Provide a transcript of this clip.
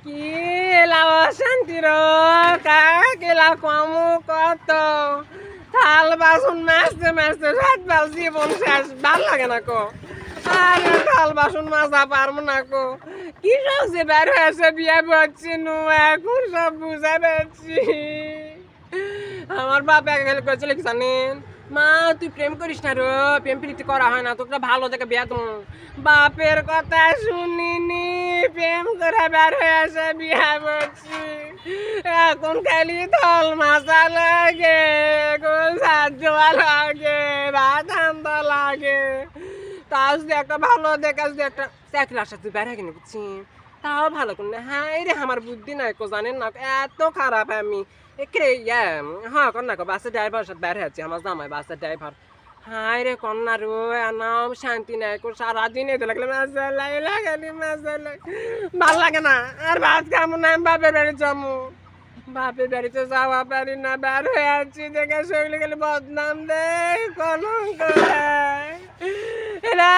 কি লাভ শান্তি র কাকিলা কমু কত থাল বাসন মাজতে মাজতে রাত বাল জীবন শেষ ভাল লাগে না কো আর থাল বাসন মাজা পারবো না কো কি সব যে বের হয়েছে বিয়ে করছি নু এখন সব বুঝে পেয়েছি আমার বাপ এক হেল্প করেছিল কি জানেন মা তুই প্রেম করিস না রো প্রেম প্রীতি করা হয় না তোকে ভালো দেখে বিয়া দেবো বাপের কথা শুনিনি প্রেম করে বের হয়ে আসে বিয়া করছি এখন খালি থল মাছা লাগে গোল সাজোয়া লাগে ভাত আনতে লাগে তাও যদি একটা ভালো দেখা যদি একটা চাকরি আসা তুই বের কিনে বুঝছি তাও ভালো করে হ্যাঁ রে আমার বুদ্ধি নাই কো জানেন না এত খারাপ আমি একে হ্যাঁ কন্যা কো বাসের ড্রাইভার সাথে বের হয়েছি আমার জামাই বাসের ড্রাইভার হাই রে কন্যা রো নাম শান্তি নাই কো সারাদিন এতে লাগলে মাসাল্লাহ লাগালি মাসাল্লাহ ভাল লাগে না আর ভাত খামো না বাপের বাড়ি যাবো বাপের বাড়িতে যাওয়া পারি না বের হয়ে আছি দেখে শরীরে গেলে বদনাম দে কলঙ্ক এরা